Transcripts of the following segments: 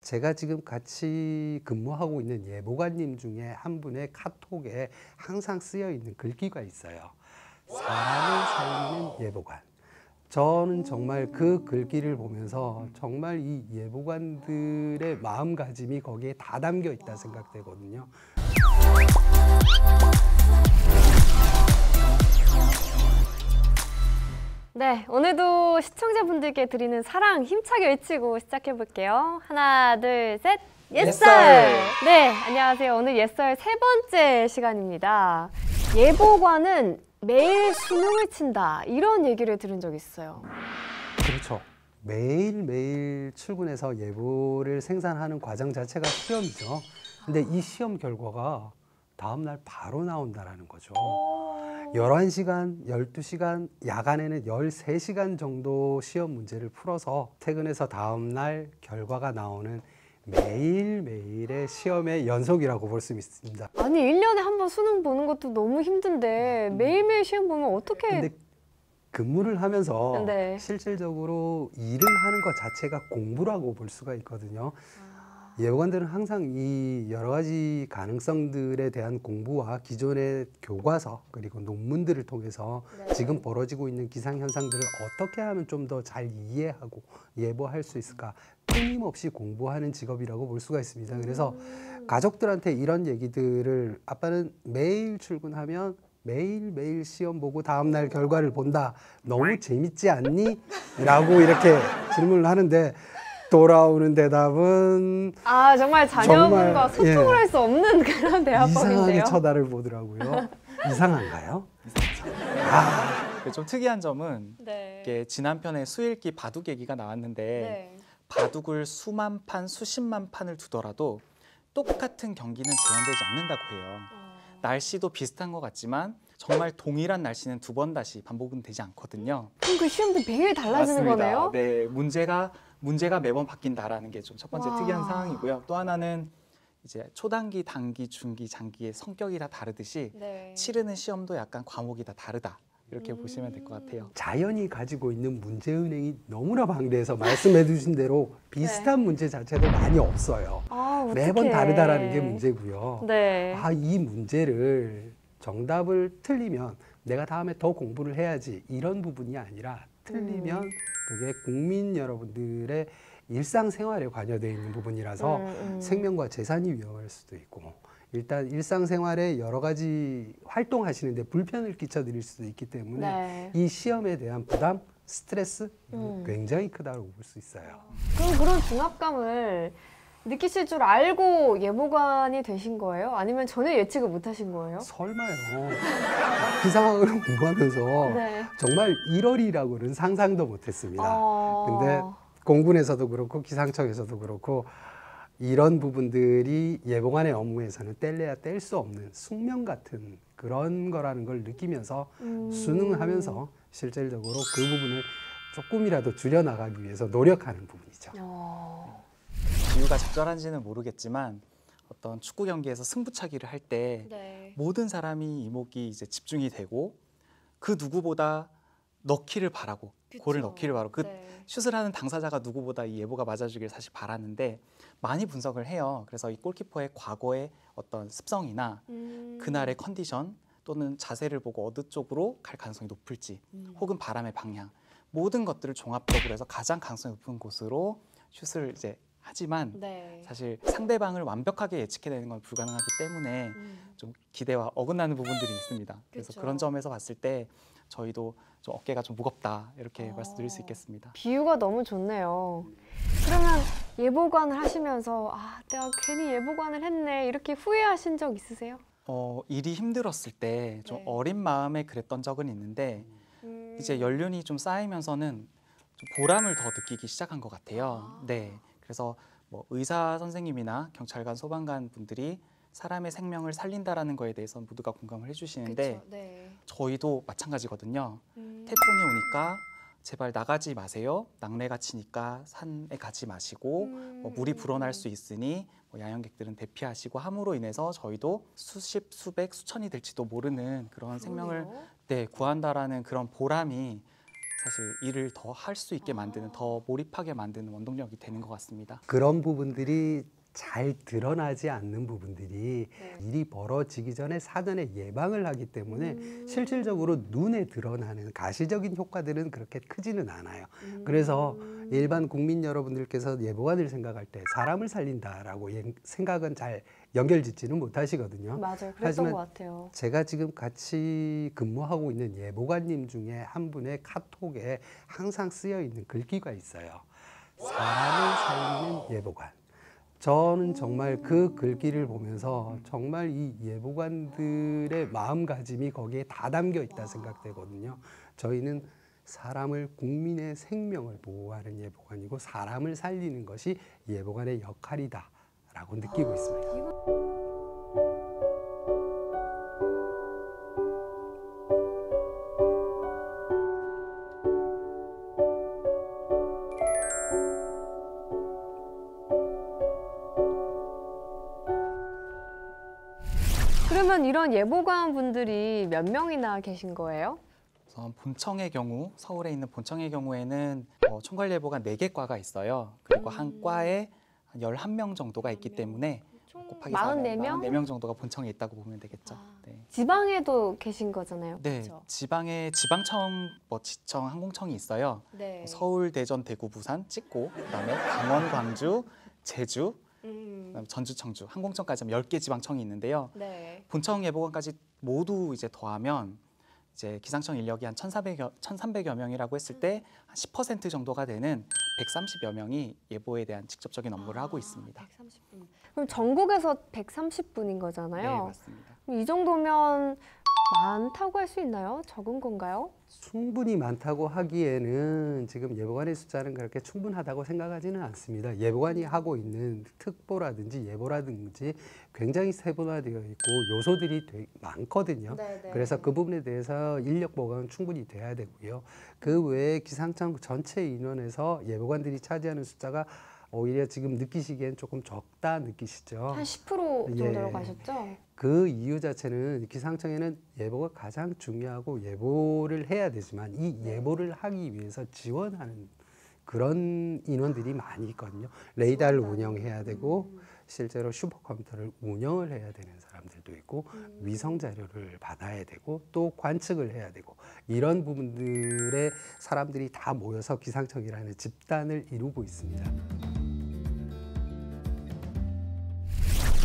제가 지금 같이 근무하고 있는 예보관님 중에 한 분의 카톡에 항상 쓰여 있는 글귀가 있어요. 사람을 살리는 예보관. 저는 정말 그 글귀를 보면서 정말 이 예보관들의 마음가짐이 거기에 다 담겨 있다 생각되거든요. 네, 오늘도 시청자분들께 드리는 사랑 힘차게 외치고 시작해볼게요. 하나, 둘, 셋! 옛설! 네, 안녕하세요. 오늘 옛설 세 번째 시간입니다. 예보관은 매일 수능을 친다, 이런 얘기를 들은 적이 있어요. 그렇죠. 매일매일 출근해서 예보를 생산하는 과정 자체가 시험이죠. 근데 이 시험 결과가 다음날 바로 나온다는 거죠. 11시간, 12시간, 야간에는 13시간 정도 시험 문제를 풀어서 퇴근해서 다음날 결과가 나오는 매일매일의 시험의 연속이라고 볼 수 있습니다. 아니, 1년에 한 번 수능 보는 것도 너무 힘든데 매일매일 시험 보면 어떻게... 근데 근무를 하면서 네. 실질적으로 일을 하는 것 자체가 공부라고 볼 수가 있거든요. 예보관들은 항상 이 여러 가지 가능성들에 대한 공부와 기존의 교과서 그리고 논문들을 통해서 지금 벌어지고 있는 기상현상들을 어떻게 하면 좀 더 잘 이해하고 예보할 수 있을까 끊임없이 공부하는 직업이라고 볼 수가 있습니다. 그래서 가족들한테 이런 얘기들을 아빠는 매일 출근하면 매일매일 시험 보고 다음날 결과를 본다. 너무 재밌지 않니? 라고 이렇게 질문을 하는데 돌아오는 대답은 정말 자녀분과 정말, 소통을 할 수 없는 그런 대화법인데요. 이상하게 쳐다를 보더라고요. 이상한가요? 좀 특이한 점은 네. 이게 지난 편에 수일기 바둑 얘기가 나왔는데 네. 바둑을 수만 판, 수십만 판을 두더라도 똑같은 경기는 재현되지 않는다고 해요. 날씨도 비슷한 것 같지만 정말 동일한 날씨는 두 번 다시 반복은 되지 않거든요. 그럼 그 시험도 매일 달라지는 맞습니다. 거네요? 네, 문제가 매번 바뀐다라는 게 좀 첫 번째 와. 특이한 상황이고요. 또 하나는 이제 초단기, 단기, 중기, 장기의 성격이 다 다르듯이 네. 치르는 시험도 약간 과목이 다 다르다. 이렇게 보시면 될 것 같아요. 자연이 가지고 있는 문제은행이 너무나 방대해서 말씀해 주신 대로 비슷한 문제 자체도 많이 없어요. 매번 어떡해. 다르다라는 게 문제고요. 네. 이 문제를 정답을 틀리면 내가 다음에 더 공부를 해야지 이런 부분이 아니라 틀리면 그게 국민 여러분들의 일상생활에 관여되어 있는 부분이라서 생명과 재산이 위험할 수도 있고 일단 일상생활에 여러 가지 활동하시는데 불편을 끼쳐드릴 수도 있기 때문에 이 시험에 대한 부담, 스트레스 굉장히 크다고 볼 수 있어요. 그럼 그런 중압감을 느끼실 줄 알고 예보관이 되신 거예요? 아니면 전혀 예측을 못 하신 거예요? 설마요. 기상학을 공부하면서 정말 1월이라고는 상상도 못했습니다. 근데 공군에서도 그렇고 기상청에서도 그렇고 이런 부분들이 예보관의 업무에서는 뗄래야 뗄 수 없는 숙명 같은 그런 거라는 걸 느끼면서 수능을 하면서 실질적으로 그 부분을 조금이라도 줄여나가기 위해서 노력하는 부분이죠. 비유가 적절한지는 모르겠지만 어떤 축구 경기에서 승부차기를 할 때 모든 사람이 이목이 이제 집중이 되고 그 누구보다 넣기를 바라고 골을 넣기를 바라고 그 슛을 하는 당사자가 누구보다 이 예보가 맞아주길 사실 바라는데 많이 분석을 해요. 그래서 이 골키퍼의 과거의 어떤 습성이나 그날의 컨디션 또는 자세를 보고 어느 쪽으로 갈 가능성이 높을지 혹은 바람의 방향 모든 것들을 종합적으로 해서 가장 가능성이 높은 곳으로 슛을 이제 하지만 사실 상대방을 완벽하게 예측해내는 건 불가능하기 때문에 좀 기대와 어긋나는 부분들이 있습니다. 그래서 그런 점에서 봤을 때 저희도 좀 어깨가 좀 무겁다 이렇게 말씀드릴 수 있겠습니다. 비유가 너무 좋네요. 그러면 예보관을 하시면서 내가 괜히 예보관을 했네 이렇게 후회하신 적 있으세요? 일이 힘들었을 때 좀 어린 마음에 그랬던 적은 있는데 이제 연륜이 좀 쌓이면서는 좀 보람을 더 느끼기 시작한 것 같아요. 그래서 뭐 의사 선생님이나 경찰관, 소방관 분들이 사람의 생명을 살린다라는 거에 대해서 모두가 공감을 해주시는데 저희도 마찬가지거든요. 태풍이 오니까 제발 나가지 마세요. 낙뢰가 치니까 산에 가지 마시고 뭐 물이 불어날 수 있으니 뭐 야영객들은 대피하시고 함으로 인해서 저희도 수십, 수백, 수천이 될지도 모르는 그런 생명을 구한다라는 그런 보람이 사실 일을 더 할 수 있게 만드는, 더 몰입하게 만드는 원동력이 되는 것 같습니다. 그런 부분들이 잘 드러나지 않는 부분들이 네. 일이 벌어지기 전에 사전에 예방을 하기 때문에 실질적으로 눈에 드러나는 가시적인 효과들은 그렇게 크지는 않아요. 그래서 일반 국민 여러분들께서 예보관을 생각할 때 사람을 살린다라고 생각은 잘 연결짓지는 못하시거든요. 맞아요. 그랬던 하지만 것 같아요. 제가 지금 같이 근무하고 있는 예보관님 중에 한 분의 카톡에 항상 쓰여 있는 글귀가 있어요. 사람을 살리는 예보관. 저는 정말 그 글귀를 보면서 정말 이 예보관들의 마음가짐이 거기에 다 담겨 있다 생각되거든요. 저희는 사람을, 국민의 생명을 보호하는 예보관이고 사람을 살리는 것이 예보관의 역할이다라고 느끼고 있습니다. 그러면 이런 예보관 분들이 몇 명이나 계신 거예요? 우선 본청의 경우, 서울에 있는 본청의 경우에는 총괄예보관 4개 과가 있어요. 그리고 한 과에 한 11명 정도가 있기 때문에 곱하기 44명? 44명 정도가 본청에 있다고 보면 되겠죠. 네. 지방에도 계신 거잖아요. 네, 그렇죠? 지방에 지방청, 지청, 항공청이 있어요. 네. 서울, 대전, 대구, 부산 찍고 그다음에 강원, 광주, 제주, 그다음에 전주, 청주, 항공청까지 하면 10개 지방청이 있는데요. 네. 본청 예보관까지 모두 이제 더하면 이제 기상청 인력이 한 1,300여 명이라고 했을 때 한 10% 정도가 되는 130여 명이 예보에 대한 직접적인 업무를 하고 있습니다. 130분. 그럼 전국에서 130분인 거잖아요. 네, 맞습니다. 그럼 이 정도면 많다고 할 수 있나요? 적은 건가요? 충분히 많다고 하기에는 지금 예보관의 숫자는 그렇게 충분하다고 생각하지는 않습니다. 예보관이 하고 있는 특보라든지 예보라든지 굉장히 세분화되어 있고 요소들이 되게 많거든요. 네네. 그래서 그 부분에 대해서 인력 보강은 충분히 돼야 되고요. 그 외에 기상청 전체 인원에서 예보관들이 차지하는 숫자가 오히려 지금 느끼시기엔 조금 적다 느끼시죠. 한 10% 정도라고 예. 하셨죠? 그 이유 자체는 기상청에는 예보가 가장 중요하고 예보를 해야 되지만 이 예보를 하기 위해서 지원하는 그런 인원들이 많이 있거든요. 레이더를 운영해야 되고 실제로 슈퍼컴퓨터를 운영을 해야 되는 사람들도 있고 위성 자료를 받아야 되고 또 관측을 해야 되고 이런 부분들의 사람들이 다 모여서 기상청이라는 집단을 이루고 있습니다.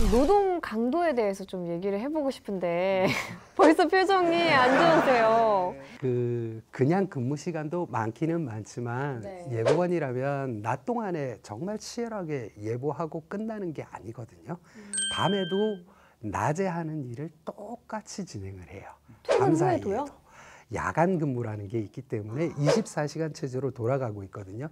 노동 강도에 대해서 좀 얘기를 해보고 싶은데 벌써 표정이 안 좋으세요. 그냥 근무 시간도 많기는 많지만 네. 예보관이라면 낮 동안에 정말 치열하게 예보하고 끝나는 게 아니거든요. 밤에도 낮에 하는 일을 똑같이 진행을 해요. 퇴근 밤 후에도요? 사이에도. 야간 근무라는 게 있기 때문에 24시간 체제로 돌아가고 있거든요.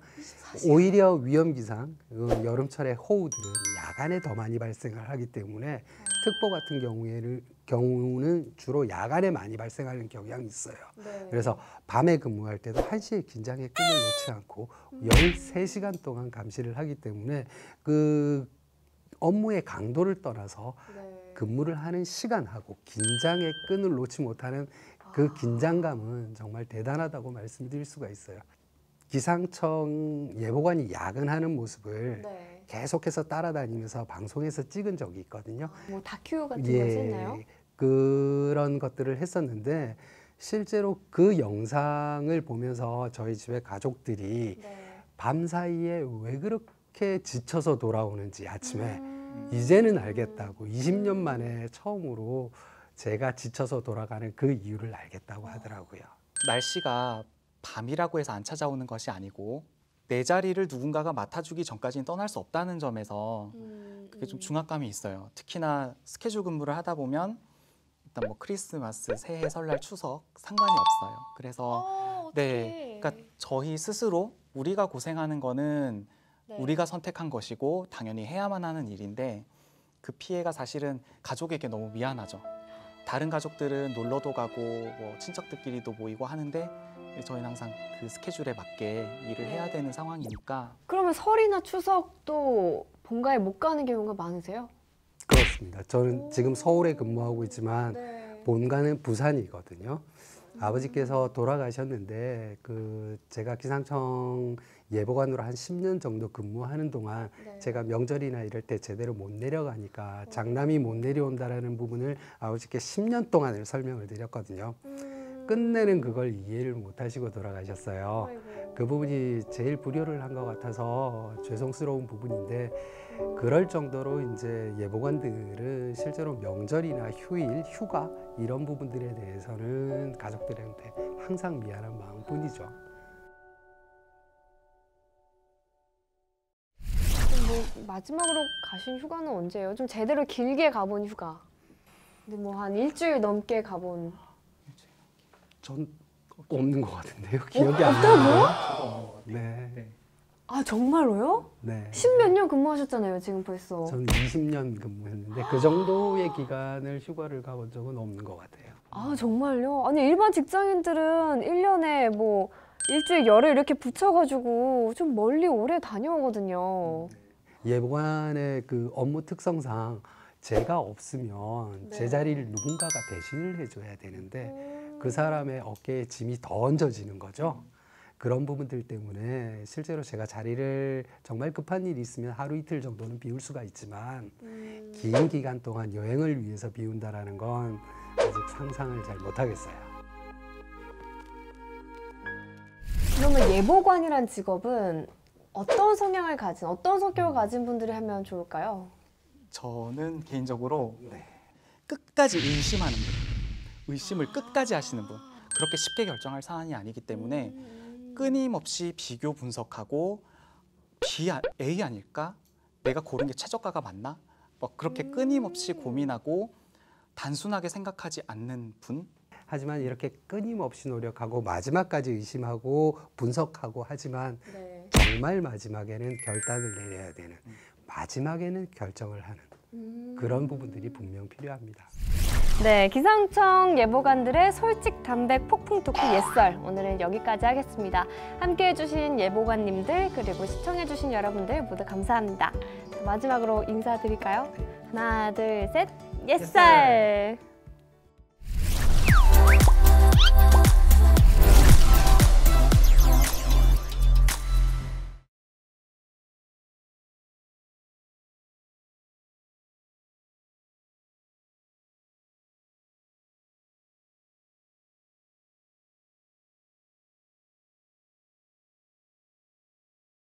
오히려 위험기상, 여름철에 호우들은 야간에 더 많이 발생을 하기 때문에 특보 같은 경우는 주로 야간에 많이 발생하는 경향이 있어요. 네. 그래서 밤에 근무할 때도 1시에 긴장의 끈을 놓지 않고 13시간 동안 감시를 하기 때문에 그 업무의 강도를 떠나서 네. 근무를 하는 시간하고 긴장의 끈을 놓지 못하는 그 긴장감은 정말 대단하다고 말씀드릴 수가 있어요. 기상청 예보관이 야근하는 모습을 네. 계속해서 따라다니면서 방송에서 찍은 적이 있거든요. 뭐 다큐 같은 거 했나요? 그런 것들을 했었는데 실제로 그 영상을 보면서 저희 집에 가족들이 네. 밤 사이에 왜 그렇게 지쳐서 돌아오는지 아침에 이제는 알겠다고 20년 만에 처음으로 제가 지쳐서 돌아가는 그 이유를 알겠다고 하더라고요. 날씨가 밤이라고 해서 안 찾아오는 것이 아니고 내 자리를 누군가가 맡아주기 전까지는 떠날 수 없다는 점에서 그게 좀 중압감이 있어요. 특히나 스케줄 근무를 하다 보면 일단 뭐 크리스마스, 새해, 설날, 추석 상관이 없어요. 그래서 네, 그러니까 저희 스스로 우리가 고생하는 거는 네. 우리가 선택한 것이고 당연히 해야만 하는 일인데 그 피해가 사실은 가족에게 너무 미안하죠. 다른 가족들은 놀러도 가고 뭐 친척들끼리도 모이고 하는데 저희는 항상 그 스케줄에 맞게 일을 해야 되는 상황이니까. 그러면 설이나 추석도 본가에 못 가는 경우가 많으세요? 그렇습니다. 저는 지금 서울에 근무하고 있지만 네. 본가는 부산이거든요. 아버지께서 돌아가셨는데 제가 기상청 예보관으로 한 10년 정도 근무하는 동안 제가 명절이나 이럴 때 제대로 못 내려가니까 장남이 못 내려온다라는 부분을 아버지께 10년 동안을 설명을 드렸거든요. 끝내는 그걸 이해를 못 하시고 돌아가셨어요. 그 부분이 제일 불효를 한 것 같아서 죄송스러운 부분인데, 그럴 정도로 이제 예보관들은 실제로 명절이나 휴일, 휴가 이런 부분들에 대해서는 가족들한테 항상 미안한 마음뿐이죠. 뭐 마지막으로 가신 휴가는 언제예요? 좀 제대로 길게 가본 휴가. 근데 뭐 한 일주일 넘게 가본. 전 없는 것 같은데요. 기억이 안 없다고요? 나요. 네. 아 정말로요? 네. 10몇 년 근무하셨잖아요, 지금 벌써. 저는 20년 근무했는데 그 정도의 기간을 휴가를 가본 적은 없는 것 같아요. 아 정말요? 아니 일반 직장인들은 1년에 뭐 일주일 열흘 이렇게 붙여가지고 좀 멀리 오래 다녀오거든요. 예보관의 그 업무 특성상 제가 없으면 네. 제 자리를 누군가가 대신을 해줘야 되는데 그 사람의 어깨에 짐이 더 얹어지는 거죠. 그런 부분들 때문에 실제로 제가 자리를 정말 급한 일이 있으면 하루 이틀 정도는 비울 수가 있지만 긴 기간 동안 여행을 위해서 비운다라는 건 아직 상상을 잘 못하겠어요. 그러면 예보관이란 직업은 어떤 성향을 가진, 어떤 성격을 가진 분들이 하면 좋을까요? 저는 개인적으로 끝까지 의심하는 분, 의심을 끝까지 하시는 분, 그렇게 쉽게 결정할 사안이 아니기 때문에 끊임없이 비교 분석하고 A 아닐까? 내가 고른 게 최저가가 맞나? 뭐 그렇게 끊임없이 고민하고 단순하게 생각하지 않는 분? 하지만 이렇게 끊임없이 노력하고 마지막까지 의심하고 분석하고 하지만 정말 마지막에는 결단을 내려야 되는, 마지막에는 결정을 하는 그런 부분들이 분명 필요합니다. 네, 기상청 예보관들의 솔직 담백 폭풍 토크 예썰, 오늘은 여기까지 하겠습니다. 함께해 주신 예보관님들 그리고 시청해 주신 여러분들 모두 감사합니다. 마지막으로 인사드릴까요? 하나, 둘, 셋, 예썰!